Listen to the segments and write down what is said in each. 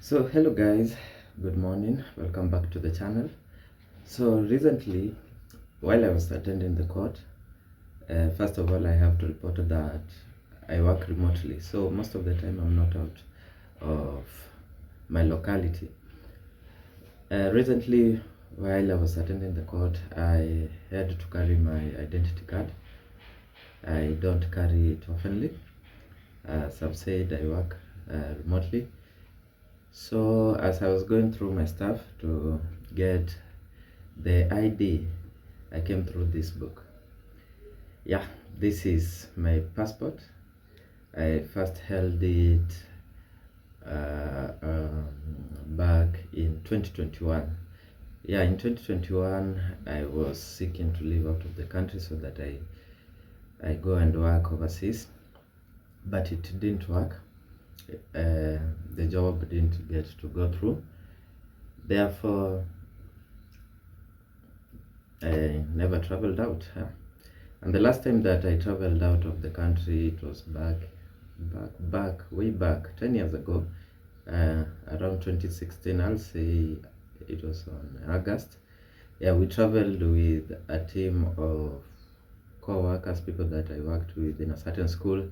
So hello guys, good morning, welcome back to the channel. So recently, while I was attending the court, first of all I have to report that I work remotely, so most of the time I'm not out of my locality. Recently, while I was attending the court, I had to carry my identity card. I don't carry it oftenly. As I've said, I work remotely. So as I was going through my stuff to get the ID, I came through this book. Yeah, this is my passport. I first held it back in 2021. Yeah, in 2021 I was seeking to leave out of the country so that I go and work overseas, but it didn't work. The job didn't get to go through, therefore I never traveled out. And the last time that I traveled out of the country, it was way back 10 years ago, around 2016. I'll say it was on August. Yeah, we traveled with a team of co-workers, people that I worked with in a certain school.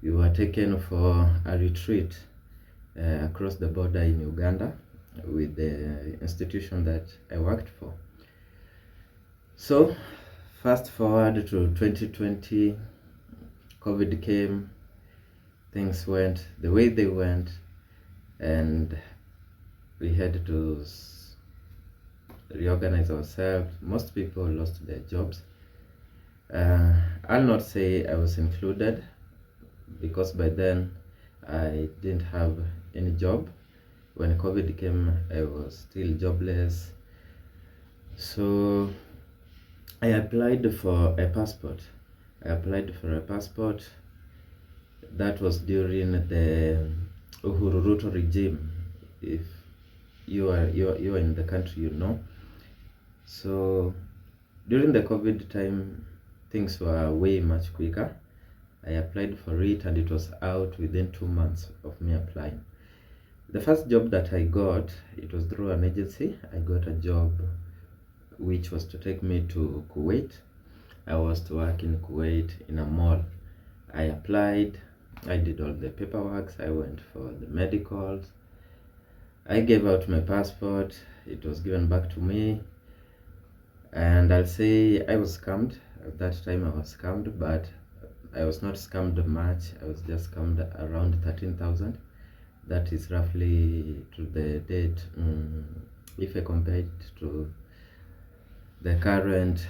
We were taken for a retreat across the border in Uganda with the institution that I worked for. So fast forward to 2020, COVID came, things went the way they went, and we had to reorganize ourselves. Most people lost their jobs. I'll not say I was included, because by then I didn't have any job. When COVID came, I was still jobless. So I applied for a passport. That was during the Uhuru Ruto regime. If you are in the country, you know. So during the COVID time, things were way much quicker. I applied for it and it was out within 2 months of me applying. The first job that I got, it was through an agency. I got a job which was to take me to Kuwait. I was to work in Kuwait in a mall. I applied, I did all the paperwork, I went for the medicals, I gave out my passport, it was given back to me, and I'll say I was scammed. At that time I was scammed, but I was not scammed much. I was just scammed around 13,000. That is roughly to the date, if I compare it to the current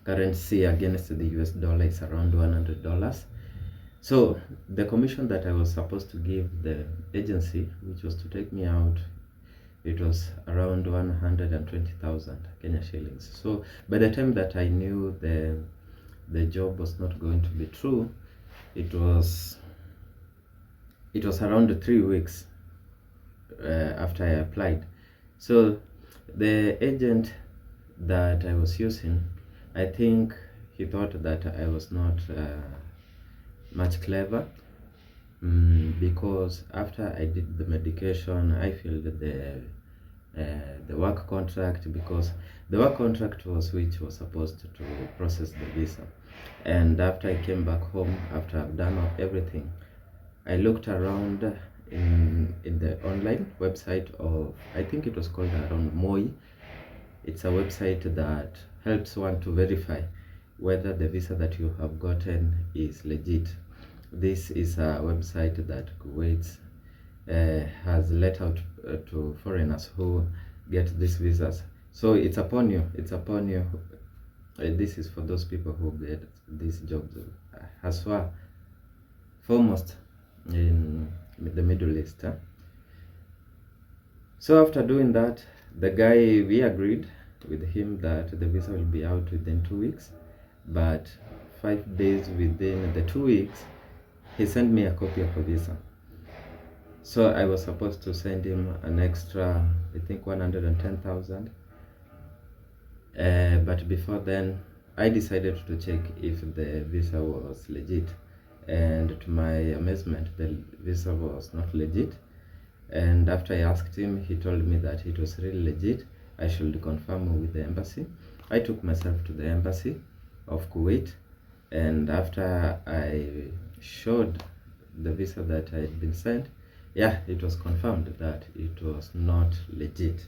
currency against the US dollar, is around $100. So the commission that I was supposed to give the agency, which was to take me out, it was around 120,000 Kenya shillings. So by the time that I knew the job was not going to be true, it was around 3 weeks after I applied. So the agent that I was using, I think he thought that I was not much clever, because after I did the medication, I filled the work contract, because the work contract was which was supposed to process the visa. And after I came back home, after I've done everything, I looked around in the online website of, I think it was called around Moi. It's a website that helps one to verify whether the visa that you have gotten is legit. This is a website that Kuwait has let out to foreigners who get these visas. So it's upon you. This is for those people who get these jobs, as far foremost in the Middle East. So after doing that, the guy, we agreed with him that the visa will be out within 2 weeks, but 5 days within the 2 weeks, he sent me a copy of a visa. So I was supposed to send him an extra, I think 110,000. But before then, I decided to check if the visa was legit, and to my amazement, the visa was not legit. And after I asked him, he told me that it was really legit. I should confirm with the embassy. I took myself to the embassy of Kuwait, and after I showed the visa that I had been sent, yeah, it was confirmed that it was not legit.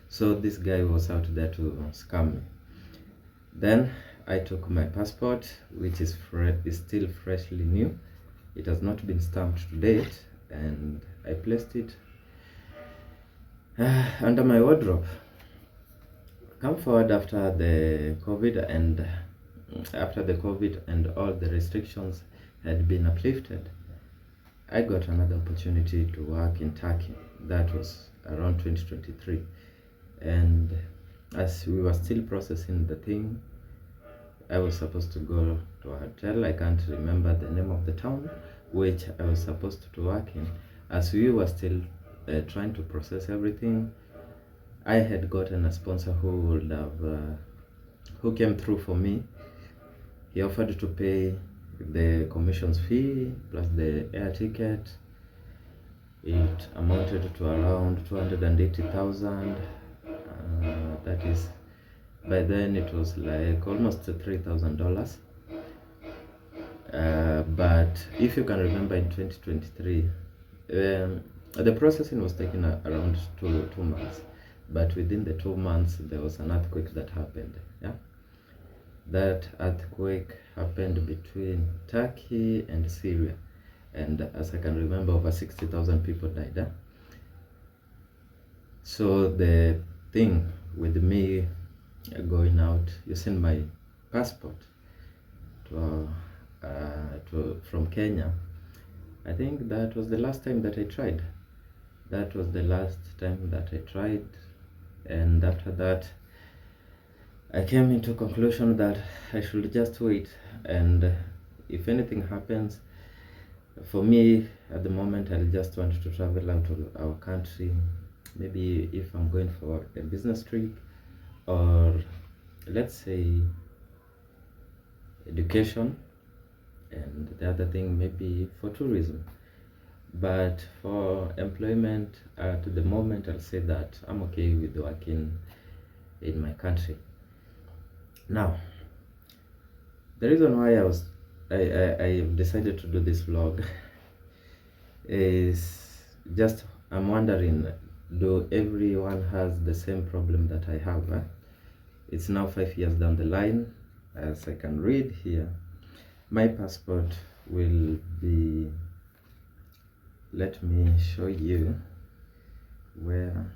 So this guy was out there to scam me. Then I took my passport, which is still freshly new. It has not been stamped to date, and I placed it under my wardrobe. Come forward after the COVID and all the restrictions had been uplifted, I got another opportunity to work in Turkey. That was around 2023, and as we were still processing the thing, I was supposed to go to a hotel. I can't remember the name of the town which I was supposed to work in. As we were still trying to process everything, I had gotten a sponsor who came through for me. He offered to pay the commissions fee plus the air ticket. It amounted to around 280,000. That is, by then it was like almost $3,000. But if you can remember, in 2023, the processing was taking around two months. But within the 2 months, there was an earthquake that happened. Yeah, that earthquake happened between Turkey and Syria, and as I can remember, over 60,000 people died. So the thing with me going out using my passport from Kenya, I think that was the last time that I tried. That was the last time that I tried, and after that I came into conclusion that I should just wait, and if anything happens, for me at the moment I just want to travel out of our country, maybe if I'm going for a business trip, or let's say education, and the other thing maybe for tourism. But for employment, at the moment I'll say that I'm okay with working in my country. Now, the reason why I decided to do this vlog is just I'm wondering, do everyone has the same problem that I have? It's now 5 years down the line. As I can read here, my passport will be, let me show you where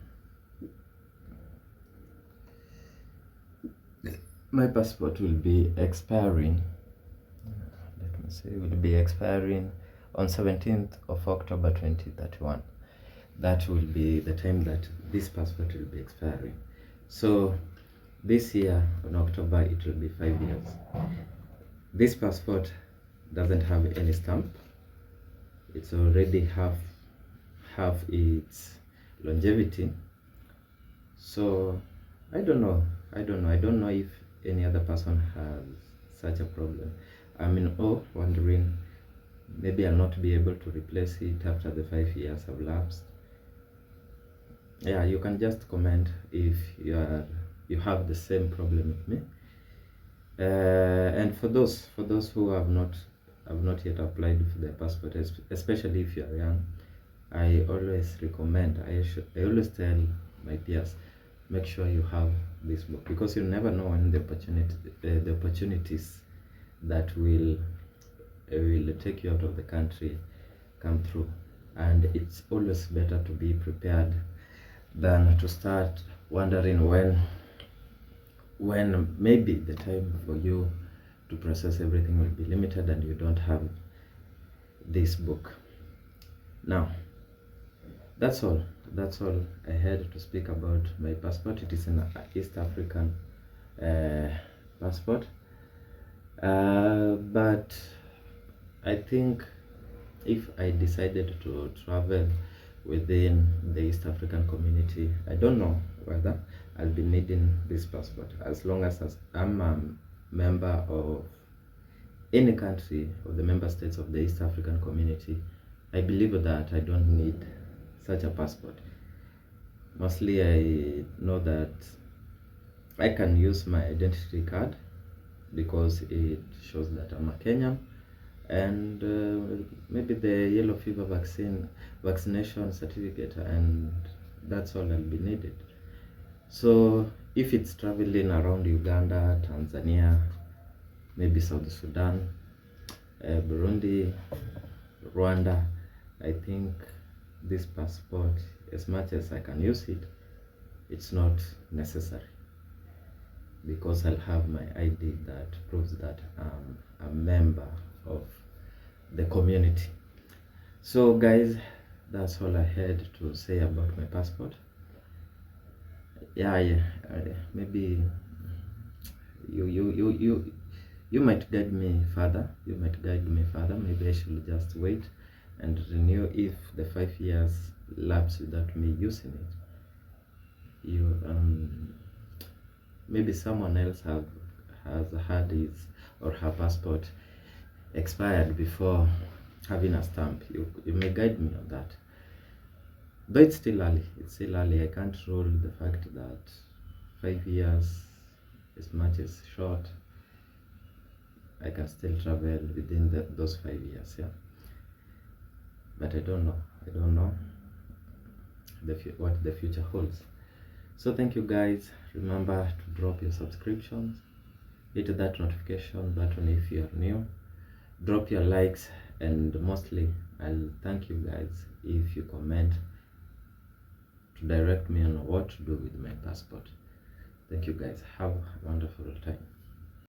my passport will be expiring. Let me see, it will be expiring on 17th of October 2031. That will be the time that this passport will be expiring. So this year on October it will be 5 years. This passport doesn't have any stamp. It's already half its longevity. So I don't know if any other person has such a problem. I'm in awe, wondering maybe I'll not be able to replace it after the 5 years have lapsed. Yeah, you can just comment if you have the same problem with me. And for those who have not yet applied for their passport, especially if you are young, I always recommend, I always tell my peers, make sure you have this book, because you never know when the opportunities that will take you out of the country come through, and it's always better to be prepared than to start wondering when maybe the time for you to process everything will be limited and you don't have this book. Now, that's all I had to speak about my passport. It is an East African passport, but I think if I decided to travel within the East African community, I don't know whether I'll be needing this passport. As long as I'm a member of any country of the member states of the East African community, I believe that I don't need such a passport. Mostly I know that I can use my identity card because it shows that I'm a Kenyan, and maybe the yellow fever vaccination certificate, and that's all I'll be needed. So if it's traveling around Uganda, Tanzania, maybe South Sudan, Burundi, Rwanda, I think this passport, as much as I can use it, it's not necessary, because I'll have my ID that proves that I'm a member of the community. So guys, that's all I had to say about my passport. Yeah, maybe you might guide me further. Maybe I should just wait and renew if the 5 years lapse without me using it. Maybe someone else has had his or her passport expired before having a stamp. You may guide me on that. Though it's still early. I can't rule the fact that 5 years, as much as short, I can still travel within those 5 years. Yeah, but I don't know what the future holds. So thank you guys. Remember to drop your subscriptions, hit that notification button if you are new, drop your likes, and mostly I'll thank you guys if you comment to direct me on what to do with my passport. Thank you guys. Have a wonderful time.